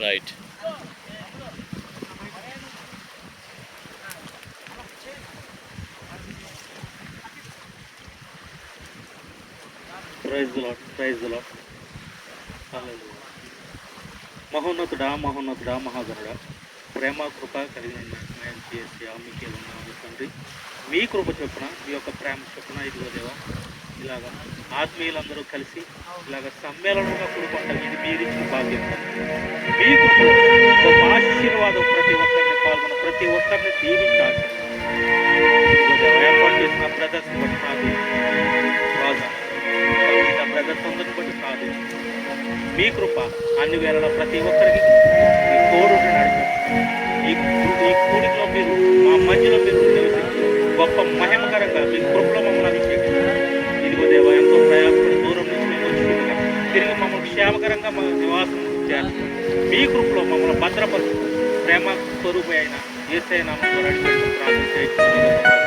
Right. Praise the lord, praise the lord. హల్లెలూయా. మహోన్నతుడా, మహోన్నతుడా, మహాగణుడా, ప్రేమ కృప కలిగిన చేసి మీకే ఉన్నాము తండ్రి. మీ కృప చొప్పున, మీ యొక్క ప్రేమ చొప్పున ఇదిగో దేవా ఇలాగ ఆత్మీయులందరూ కలిసి ఇలాగ సమ్మేళనంగా కూడుకుంటాం. ఇది మీరిచ్చిన భాగ్యం. మీ కృపలో గొప్ప ఆశీర్వాదం ప్రతి ఒక్కరిని పాల్గొన్న ప్రతి ఒక్కరిని దీవించాలి. ఇదిగో దేవా ఏర్పాటు చేసిన బ్రదర్స్ బట్టి కాదు రాజా, బ్రదర్స్ అందరిని బట్టి కాదు, మీ కృప అన్ని వేళ ప్రతి ఒక్కరికి మీ తోడు నడిపి ఈ కూడిలో మీరు మా మధ్యలో మీరు నివసించి గొప్ప మహిమకరంగా మీ కృపలో మమ్మల్ని అభిషేకించారు. ఇదిగో దేవా ఎంతో ప్రయాసపడి దూరం నుంచి మేము వచ్చిండగా తిరిగి మమ్మల్ని క్షేమకరంగా మా నివాసం చేస్తాం. మీ కృపలో మమ్మల్ని భద్రపరుచు ప్రేమ స్వరూపి అయిన యేసయ్య నామములో అడిగి ప్రార్థన చేయించుకుంటున్నాము.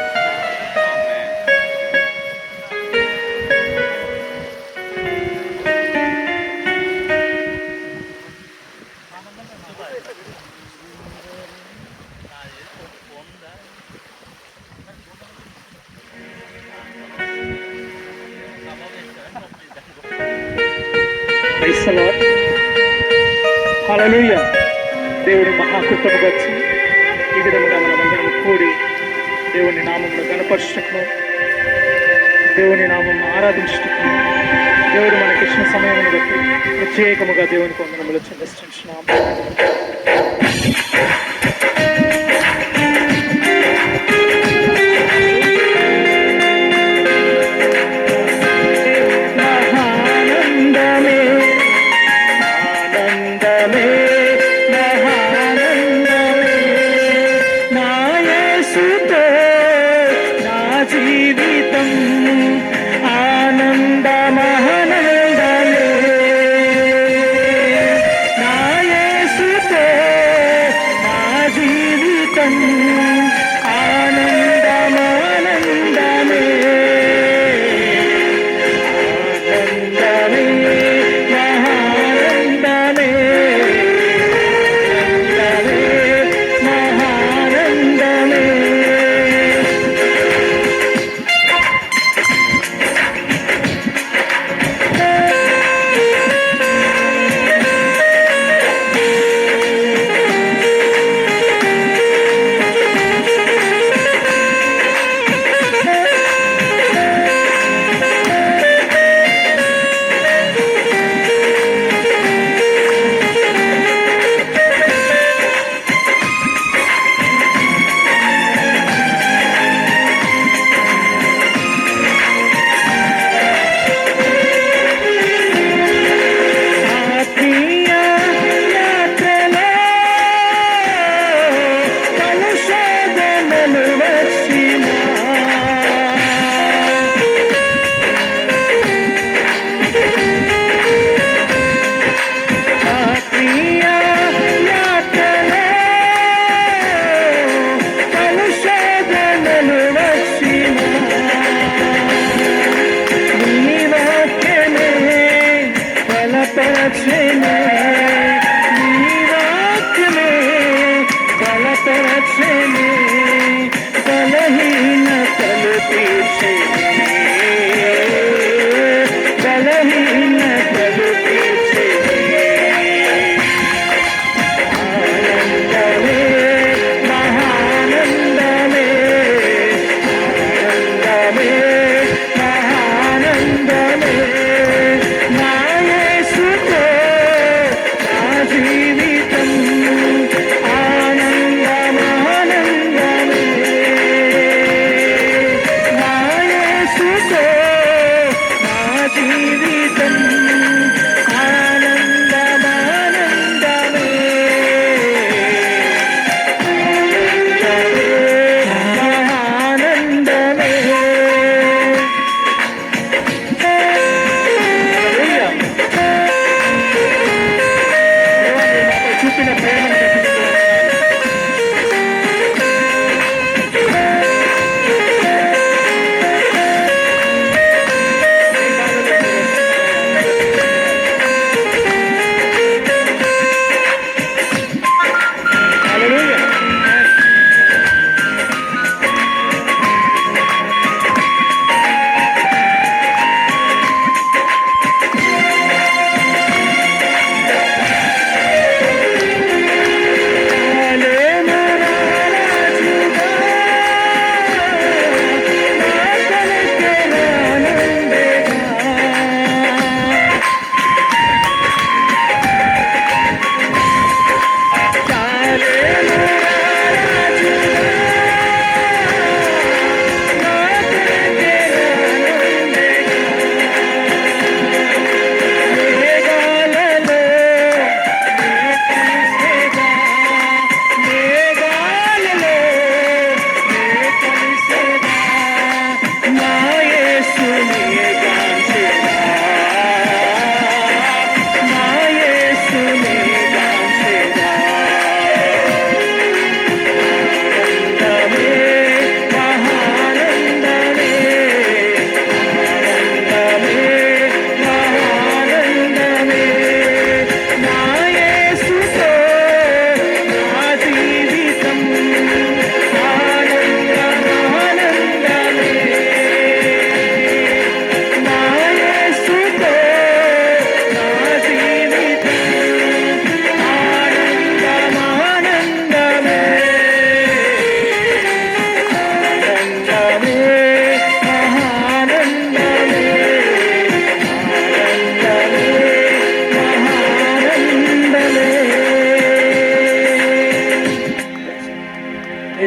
హల్లెలూయా. దేవుని మహాకృపను వచ్చి ఈ విధముగా మనమందరం కూడి దేవుని నామమును గణపరచుటకు, దేవుని నామమును ఆరాధించుటకు దేవుడు మనకిచ్చిన సమయమును బట్టి ప్రత్యేకముగా దేవునికి వందనములు చెల్లిస్తున్నాము.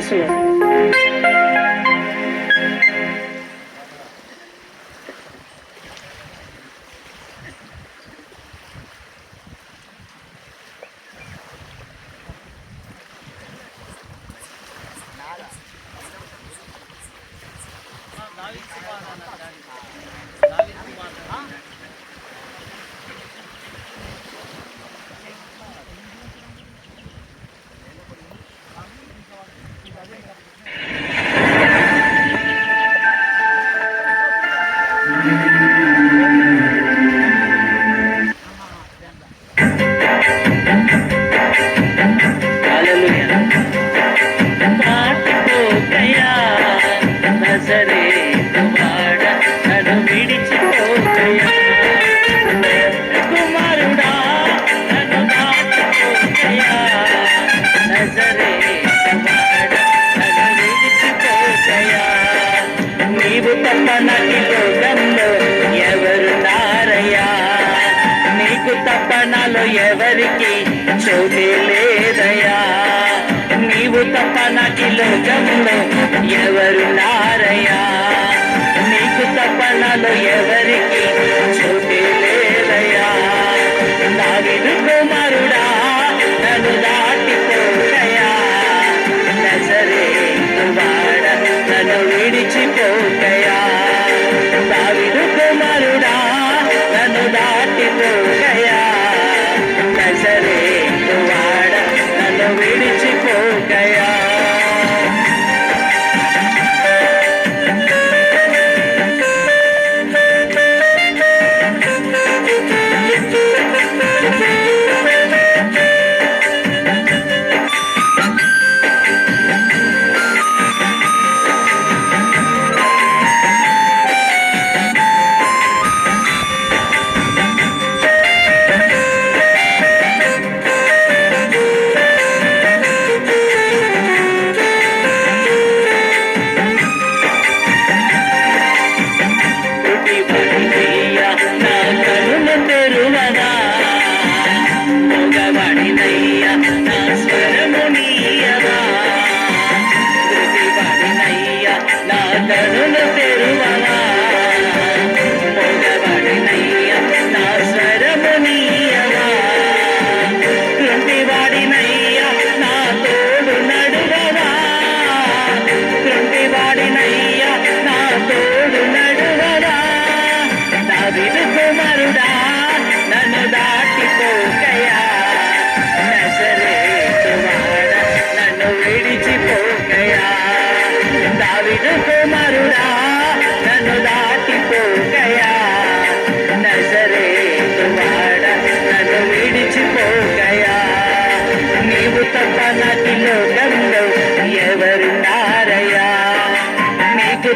ప్రైస్ తపనలో ఎవరికి చోటే లేదయా, నీవు తప్ప నాకు లోకంలో ఎవరున్నారయ్యా, నీకు తపనలో ఎవరికి చోటే లేదయా. దావీదు కుమారుడా నన్ను దాటిపోకయా, నజరేతు వాడ నన్ను విడిచిపోకయా. దావీదు కుమారుడా నన్ను దాటిపోకయా, నజరేతు వాడ నన్ను విడిచిపోకయా.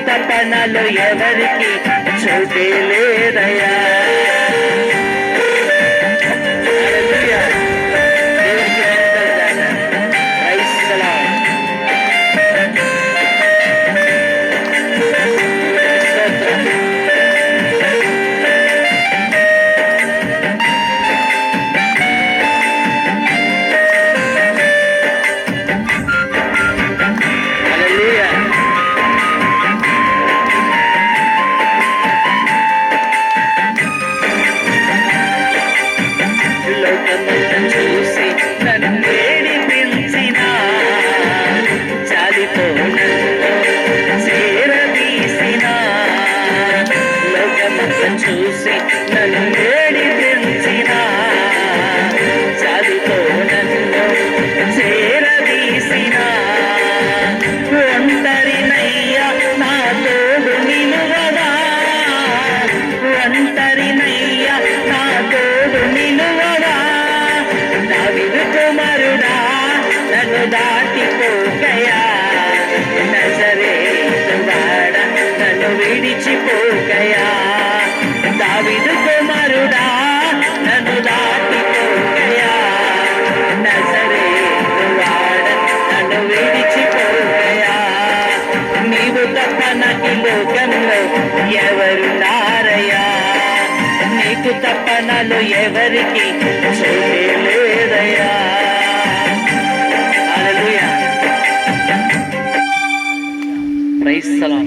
తపనలో ఎవరికి చోటే లేదయా. చూసి నన్ను ఏడిపించిన చాలిపోనన్ను చేరదీసిన, లోకమంతా చూసి నన్ను ఏడిపించిన చాలిపోనన్ను చేరదీసిన, ఒంటరినయ్యా నా తోడు నిలువదా, ఒంటరినయ్యా నా తోడు నిలువదా. దావీదు కుమారుడా నన్ను దాటిపోకయా, నజరేతు వాడ నన్ను విడిచిపోకయా. దావీదు కుమారుడా నన్ను దాటిపోకయా, నజరేతు వాడ నన్ను విడిచిపోకయా. నీవు తప్ప నాకు లోకంలో ఎవరున్నారయ్యా, నీకు తప్ప నాలో ఎవరికి చోటే లేదయ్యా. హల్లెలూయా. ప్రైజ్ అలా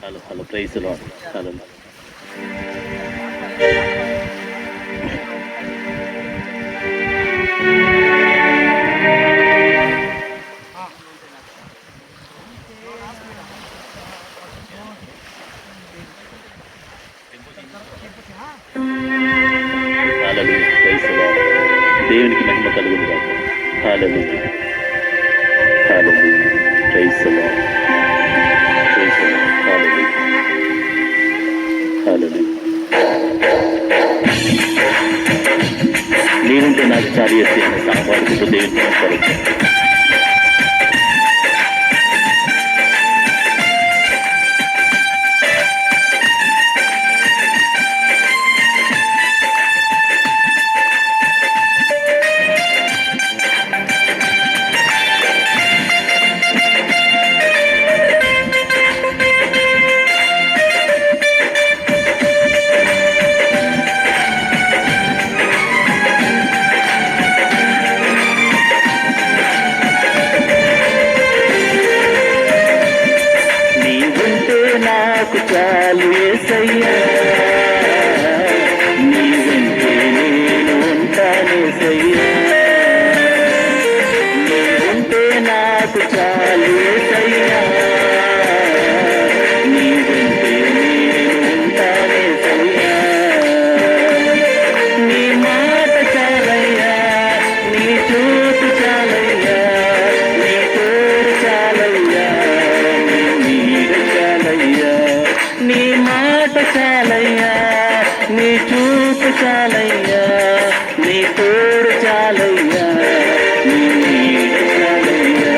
హలో ప్రైజ్ అలా హలో దేవునికి మహిమ కలుగును గాక. హల్లెలూయా హల్లెలూయా praise the lord praise the lord హల్లెలూయా హల్లెలూయా. నీవుంటే నాకు చాలు ఎత్తి అనే సాంబాడుకుంటూ దేవుని నమస్కారం. చాలు యేసయ్యా నీ వెంటే నేను ఉంటానేసయ్యా నీ వెంటే నాకు చాలు యేసయ్యా నీ వెంటే నేను ఉంటానేసయ్యా నీ మాట చాలయ్యా నీ చూపు చాలయ్యా నీ తోడు చాలయ్యా నీ నీడ చాలయ్యా నీ మాట చాలయ్యా నీ చూపు చాలయ్యా నీ తోడు చాలయ్యా నీ నీడ చాలయ్యా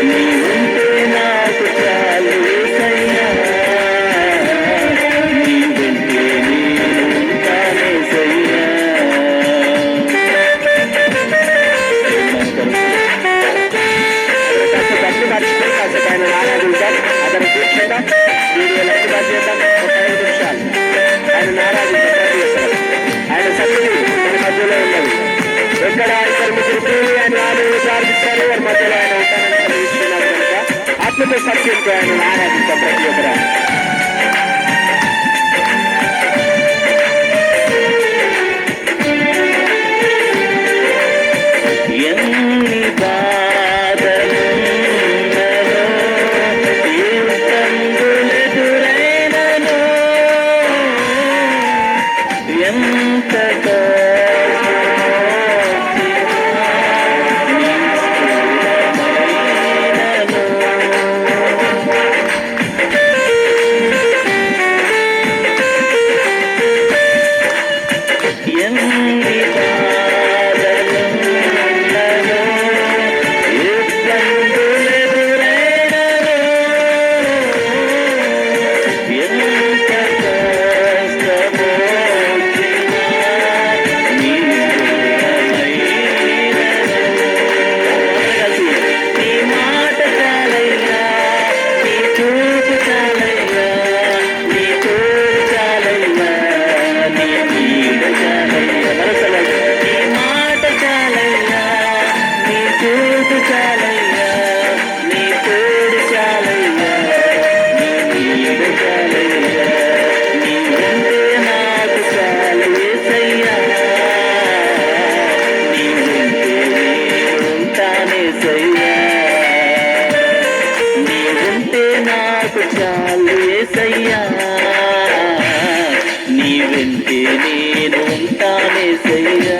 నీ ఉంటే నాకు చాలు యేసయ్యా నీ వెంటే నేను ఉంటానేసయ్యా. కాసేపు మర్చిపోయి కాసేపు ఆయన ఆరాధించాలి. అతను కూర్చుంటాం వీడియో లైక్ చేద్దాం. ఒక 5 నిమిషాలు ఆయన ఆరాధించాలి. ఆయన సన్నిధి మన మధ్యలో ఉన్నది. ఎక్కడ ఇద్దరు ముగ్గురు కూలి ఆయన ఆమెను ప్రార్థిస్తారు వారి మధ్యలో ఆయన ఉంటానని ఇస్తున్నారు కనుక ఆత్మతో సత్యంతో ఆయన ఆరాధిస్తాం ప్రతి ఒక్కరు. ఎన్ని బాధలు చాలు యేసయ్యా నీ వెంటే నేను ఉంటానేసయ్యా.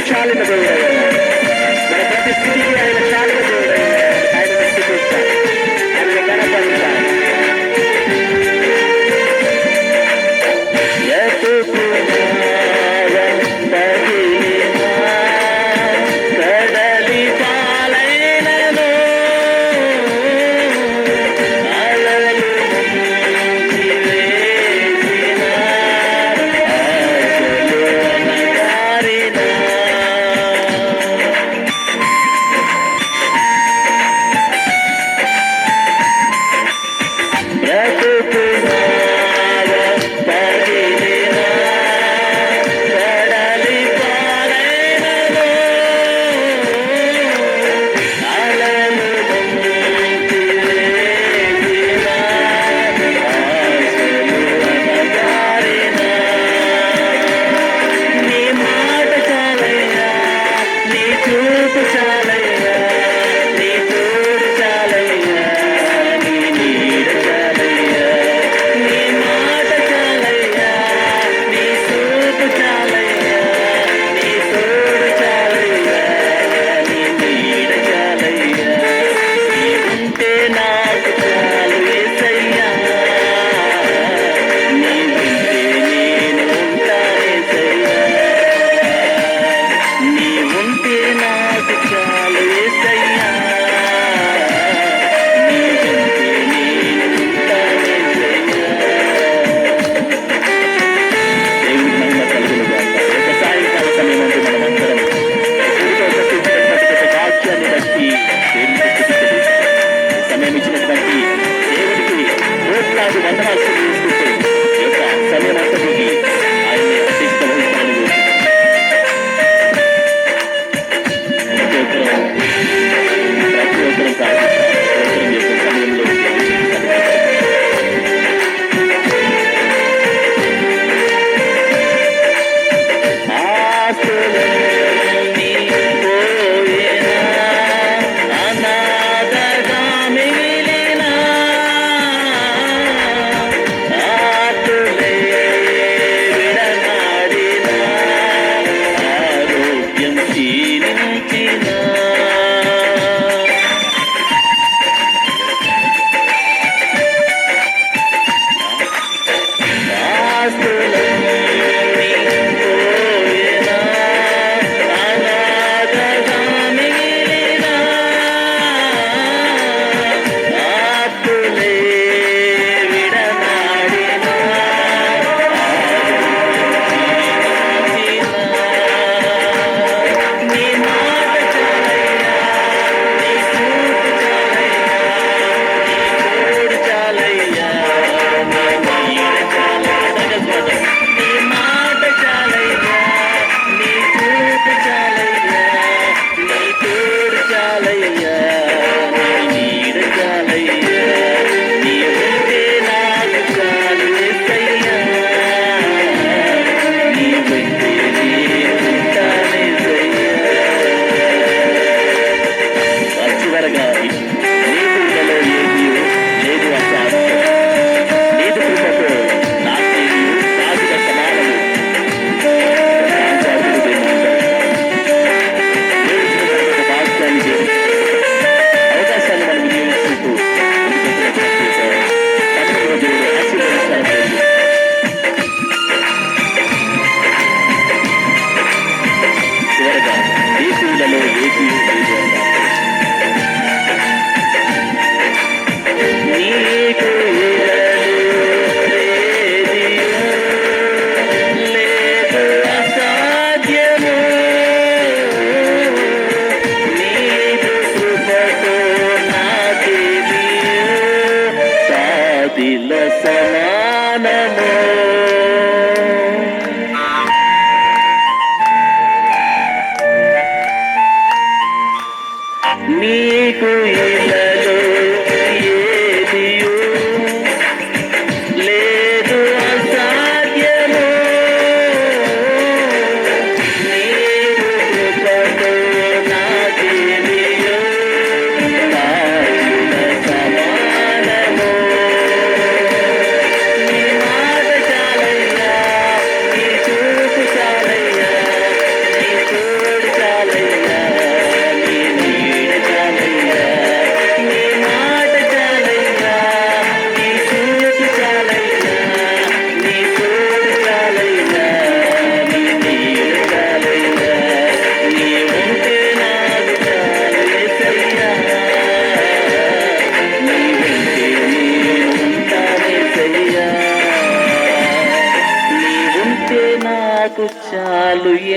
చాలిన దేవుడు మన ప్రతి స్థితికి ఆయన చాలిన దేవుడు ఆయన స్థితిస్తాడు.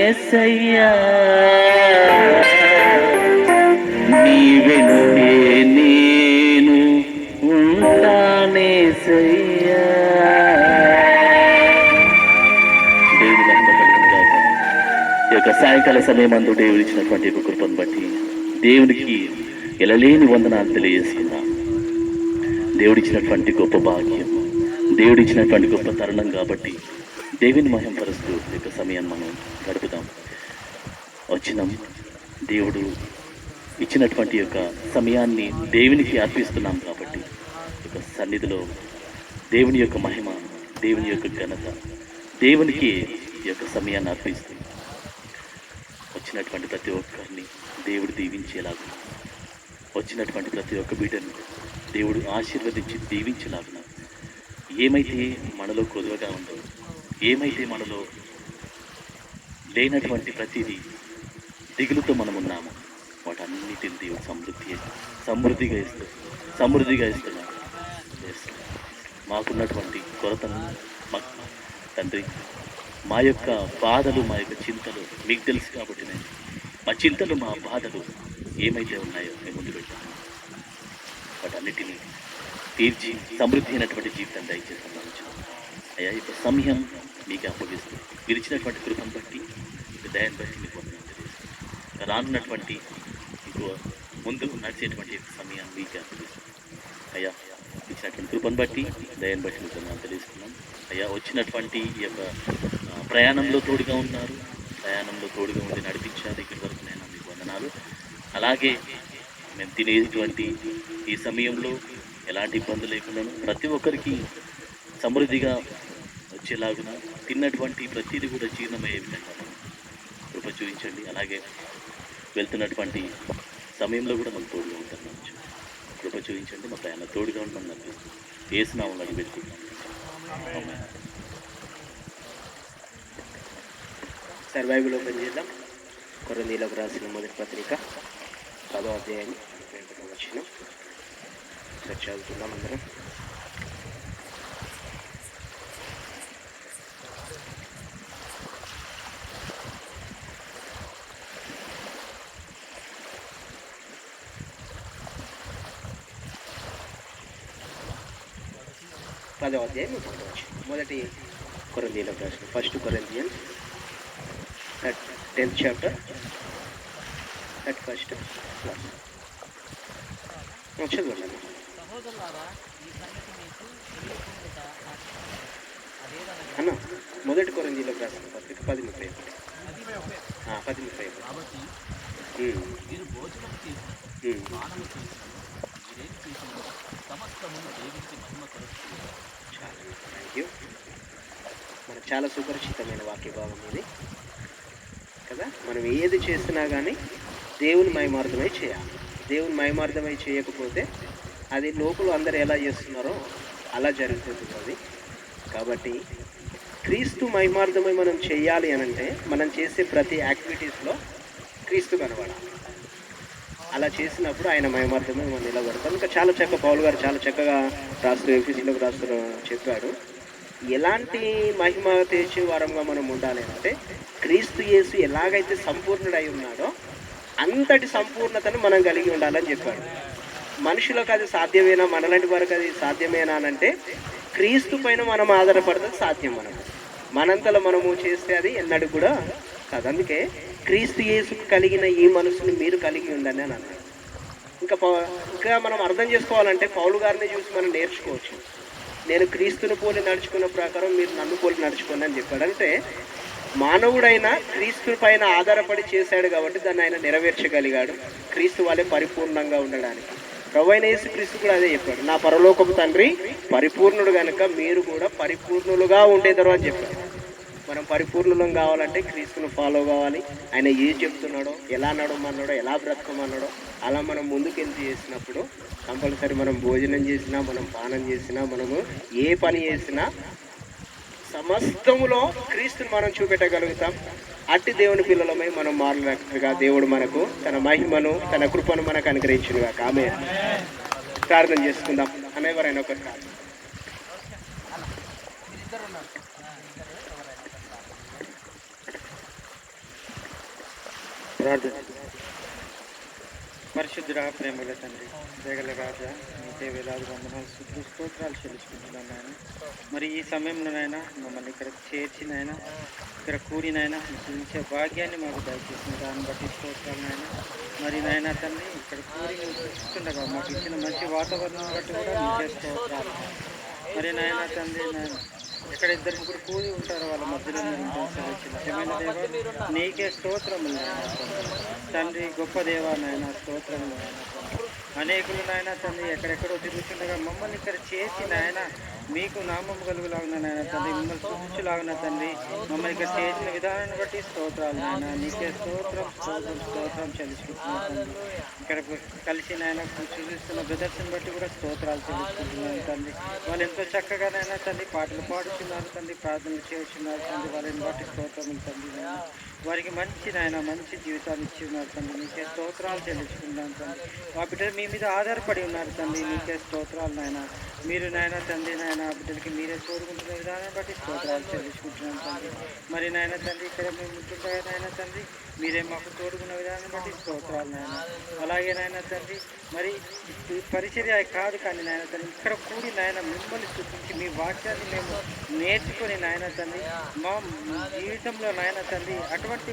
యేసయ్యా నీ వెనుకే నేను ఉంటానేసయ్యా. దేవుని మహిమ కలుగును గాక. ఈ యొక్క సాయంకాల సమయం అందు దేవుడు ఇచ్చినటువంటి యొక్క కృపను బట్టి దేవునికి ఎలలేని వందనాలు తెలియజేసుకున్నాం. దేవుడిచ్చినటువంటి గొప్ప భాగ్యం, దేవుడిచ్చినటువంటి గొప్ప తరుణం కాబట్టి దేవుని మహింపరుస్తూ ఈ యొక్క సమయాన్ని మనం గడుపుదాం. వచ్చినాం, దేవుడు ఇచ్చినటువంటి యొక్క సమయాన్ని దేవునికి అర్పిస్తున్నాం కాబట్టి ఈ యొక్క సన్నిధిలో దేవుని యొక్క మహిమ, దేవుని యొక్క ఘనత, దేవునికి ఈ యొక్క సమయాన్ని అర్పిస్తూ వచ్చినటువంటి ప్రతి ఒక్కరిని దేవుడు దీవించేలాగా, వచ్చినటువంటి ప్రతి ఒక్క బిడ్డను దేవుడు ఆశీర్వదించి దీవించేలాగా, ఏమైతే మనలో కొదువగా ఉందో, ఏమైతే మనలో లేనటువంటి ప్రతిదీ దిగులుతో మనం ఉన్నామో వాటన్నిటిని దేవుడు సమృద్ధిగా ఇస్తున్నాడు. మాకున్నటువంటి కొరతను తండ్రి, మా యొక్క బాధలు, మా యొక్క చింతలు మీకు తెలుసు కాబట్టి మా చింతలు, మా బాధలు ఏమైతే ఉన్నాయో మేము ముందు పెట్టాము. వాటన్నిటినీ తీర్చి సమృద్ధి అయినటువంటి జీవితం దయచేసి అయ్యా. ఈ సమయం మీకు అప్పగిస్తూ మీరు ఇచ్చినటువంటి కృపను బట్టి, దయాన్ని బట్టి మీకు రానున్నటువంటి ఇంకో ముందు నడిచేటువంటి సమయాన్ని మీకు అప్పగిస్తూ అయ్యా. ఇచ్చినటువంటి కృపను బట్టి, దయాన్ని బట్టి మీకు తెలియజేస్తున్నాం అయ్యా. వచ్చినటువంటి ఈ యొక్క ప్రయాణంలో తోడుగా ఉన్నారు, ప్రయాణంలో తోడుగా ఉండి నడిపించారు. ఇక్కడి వరకు నేను మీకు వందనాలు. అలాగే మేము తినేటువంటి ఈ సమయంలో ఎలాంటి ఇబ్బందులు లేకుండా ప్రతి ఒక్కరికి సమృద్ధిగా వచ్చేలాగున తిన్నటువంటి ప్రతిదీ కూడా జీర్ణమయ్యే విధంగా కృప చూపించండి. అలాగే వెళ్తున్నటువంటి సమయంలో కూడా మాకు తోడుగా ఉంటాను, కృప చూపించండి. మా ప్రయాణ తోడుగా ఉంటాను అనిపిస్తుంది. ఏసునామం అది పెట్టుకుంటాం. సర్వైవల్ ఓపెన్ చేద్దాం. కొరింథీయులకు రాసిన మొదటి పత్రిక 10వ అధ్యాయం 21వ వచనం చదువుతున్నాం అందరం. మొదటి కొరింథీయులకు రాసిన first Corinthians 10th chapter 31st verse. చదవండి. అన్న మొదటి కొరింథీయులకు రాసిన పత్రిక 10:31. Thank you. మనకు చాలా సుపరిచితమైన వాక్య భాగం ఇది కదా. మనం ఏది చేసినా కానీ దేవుని మహిమార్థమై చేయాలి. దేవుని మహిమార్థమై చేయకపోతే అది లోకులు అందరూ ఎలా చేస్తున్నారో అలా జరుగుతుంది. కాబట్టి క్రీస్తు మహిమార్థమై మనం చేయాలి అనంటే మనం చేసే ప్రతి యాక్టివిటీస్లో క్రీస్తు కనబడాలి. అలా చేసినప్పుడు ఆయన మహిమార్థమై మనం నిలబడతాం. ఇంకా చాలా చక్కగా పౌలు గారు చాలా చక్కగా రాస్తూ ఎఫీసీలోకి రాస్తూ చెప్పాడు, ఎలాంటి మహిమ తెచ్చే వారంగా మనం ఉండాలి అంటే క్రీస్తు యేసు ఎలాగైతే సంపూర్ణుడై ఉన్నాడో అంతటి సంపూర్ణతను మనం కలిగి ఉండాలని చెప్పాడు. మనుషులకు అది సాధ్యమేనా, మనలాంటి వారికి అది సాధ్యమేనా అంటే క్రీస్తు పైన మనం ఆధారపడితే సాధ్యం. మనంతలో మనము చేస్తే అది ఎన్నడూ కూడా కాదు. అందుకే క్రీస్తు యేసుకు కలిగిన ఈ మనసుని మీరు కలిగి ఉండండి అని అన్నాడు. ఇంకా మనం అర్థం చేసుకోవాలంటే పౌలు గారిని చూసి మనం నేర్చుకోవచ్చు. నేను క్రీస్తుని పోలి నడుచుకున్న ప్రకారం మీరు నన్ను పోలి నడుచుకోండి అని చెప్పాడు. అంటే మానవుడైనా క్రీస్తు పైన ఆధారపడి చేశాడు కాబట్టి దాన్ని ఆయన నెరవేర్చగలిగాడు, క్రీస్తు వాళ్ళే పరిపూర్ణంగా ఉండడానికి. ప్రభువైన యేసు క్రీస్తు కూడా అదే చెప్పాడు, నా పరలోకపు తండ్రి పరిపూర్ణుడు కనుక మీరు కూడా పరిపూర్ణులుగా ఉండేదారు అని చెప్పాడు. మనం పరిపూర్ణులం కావాలంటే క్రీస్తును ఫాలో కావాలి. ఆయన ఏం చెప్తున్నాడో, ఎలా నడవమన్నాడో, ఎలా బ్రతకమన్నాడో అలా మనం ముందుకెళ్ళి చేసినప్పుడు కంపల్సరీ మనం భోజనం చేసినా, మనం పానం చేసినా, మనము ఏ పని చేసినా సమస్తములో క్రీస్తుని మనం చూపెట్టగలుగుతాం. అట్టి దేవుని పిల్లలమై మనం మారినట్టుగా దేవుడు మనకు తన మహిమను, తన కృపను మనకు అనుగ్రహించునుగా. ఆమె ప్రార్థన చేసుకుందాం. అనేవరైనా ఒకటి కాదు. ప్రార్థన. పరిశుద్ధుడా, ప్రేమల తండ్రి, దయగల రాజా, మీకే వేలాది వందనాలు, స్తుతులు, స్తోత్రాలు చెల్లించుకుంటున్నాను నాయన. మరి ఈ సమయంలోనైనా మమ్మల్ని ఇక్కడ చేర్చినైనా, ఇక్కడ కూడినైనా జీవించే భాగ్యాన్ని మాకు దయచేసిన దాన్ని బట్టి స్తోత్రాలు నాయన. మరి నాయన తండ్రి, ఇక్కడ కూడి చూస్తుండగా మాకు ఇచ్చిన మంచి వాతావరణం బట్టి కూడా మీకే స్తోత్రాలు. మరి నాయన తండ్రి, నాయన ఎక్కడ ఇద్దరు ముగ్గురు కూడి ఉంటారో వాళ్ళ మధ్యలో మీరు ఉంటాం సెలవు. నిజమైన దేవా, నీకే స్తోత్రములు నాయన తండ్రి. గొప్ప దేవా నాయన, స్తోత్రములు నాయన. అనేకులు నాయన తండ్రి ఎక్కడెక్కడో తిరుగుతుండగా మమ్మల్ని ఇక్కడ చేసి నాయన మీకు నామం కలుగులాగిన నాయన తండ్రి, మిమ్మల్ని స్తుతించులాగిన తండ్రి, మమ్మల్ని ఇక్కడ చేసిన విధానాన్ని బట్టి స్తోత్రాలు నాయన. నీకే స్తోత్రం స్తోత్రం స్తోత్రం చెల్లించుకుంటున్నాను తండ్రి. ఇక్కడ కలిసి నాయన చూపిస్తున్న బ్రదర్స్ని బట్టి కూడా స్తోత్రాలు చెల్లించుకుంటున్నాను తండ్రి. వాళ్ళు ఎంతో చక్కగా నాయన తండ్రి పాటలు పాడుతున్నారు తండ్రి, ప్రార్థనలు చేస్తున్నారు తండ్రి. వాళ్ళని బట్టి స్తోత్రములు తండ్రి. వారికి మంచి నాయన మంచి జీవితాన్ని ఇచ్చి ఉన్నారు తండ్రి. నీకే స్తోత్రాలు చెల్లించుకుంటున్నాను తండ్రి. మా బిడ్డలు మీ మీద ఆధారపడి ఉన్నారు తండ్రి. నీకే స్తోత్రాలు నాయన. మీరు నాయన తండ్రి నాయన బిడ్డలకి మీరే తోడుకుంటున్న విధానాన్ని బట్టి స్తోత్రాలు చెల్లించుకుంటున్నాను తండ్రి. మరి నాయన తండ్రి ఇక్కడ మేము ఉంటుండగా నాయన తండ్రి మీరే మాకు తోడుకున్న విధానాన్ని బట్టి స్తోత్రాలు నాయన. అలాగే నాయన తండ్రి మరి పరిచర్య కాదు కానీ నాయన తండ్రి ఇక్కడ కూడి నాయన మిమ్మల్ని స్తుతించి మీ వాక్యాన్ని మేము నేర్చుకొని నాయన తండ్రి మా జీవితంలో నాయన తండ్రి అటువంటి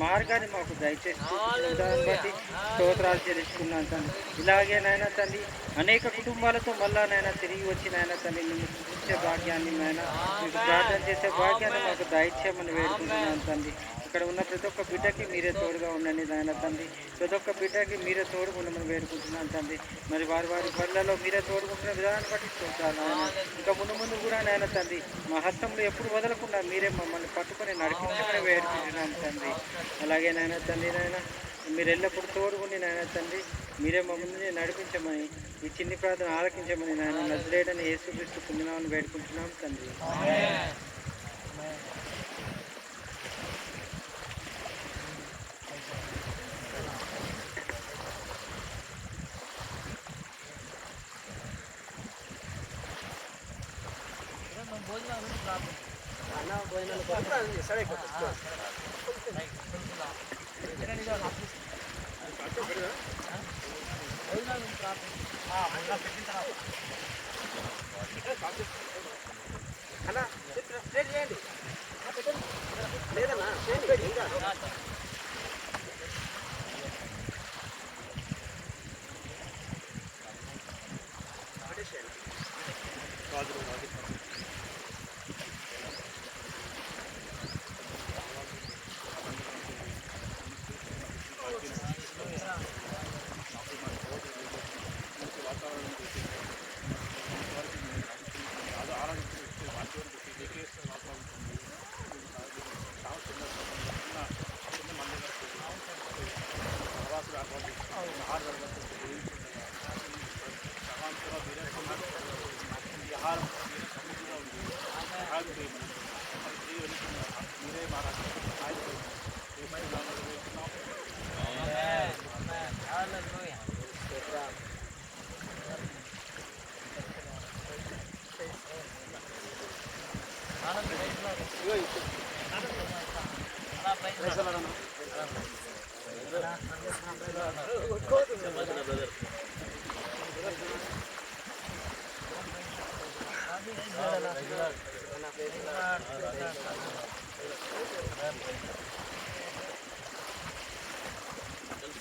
మార్గాన్ని మాకు దయచేసి విధానాన్ని బట్టి స్తోత్రాలు చెల్లించుకున్నాను తండ్రి. ఇలాగే నాయన తండ్రి అనేక కుటుంబాలతో మళ్ళా నాయన తిరిగి వచ్చి నాయన తండ్రి మేము స్తుతించే భాగ్యాన్ని నాయన మీకు ప్రార్థన చేసే భాగ్యాన్ని మాకు దయచేయమని వేడుకుంటున్నాను తండ్రి. ఇక్కడ ఉన్న ప్రతి ఒక్క బిడ్డకి మీరే తోడుగా ఉండండి నాయన తండ్రి. ప్రతి ఒక్క బిడ్డకి మీరే తోడుగా ఉండమని వేడుకుంటున్నాను తండ్రి. మరి వారి వారి పనులలో మీరే తోడుకుంటున్న విధానాన్ని బట్టి చూస్తాను నాయన. ఇంకా ముందు ముందు కూడా నాయన తండ్రి మా హస్తంలో ఎప్పుడు వదలకుండా మీరే మమ్మల్ని పట్టుకొని నడిపించమని వేడుకుంటున్నాను తండ్రి. అలాగే నాయన తండ్రి నాయన మీరు ఎల్లప్పుడు తోడుగుండి నాయన తండ్రి మీరే మమ్మల్ని నడిపించమని ఈ చిన్ని ప్రార్థన ఆలకించమని నాయన నజరేయుడైన యేసుక్రీస్తు పుణ్యనామమున వేడుకుంటున్నాం తండ్రి.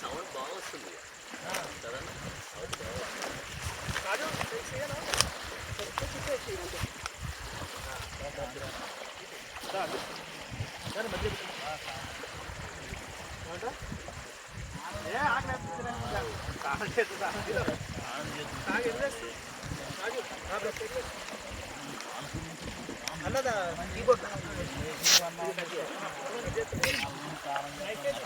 సౌండ్ బాగా వస్తుంది కదా. అన్నదా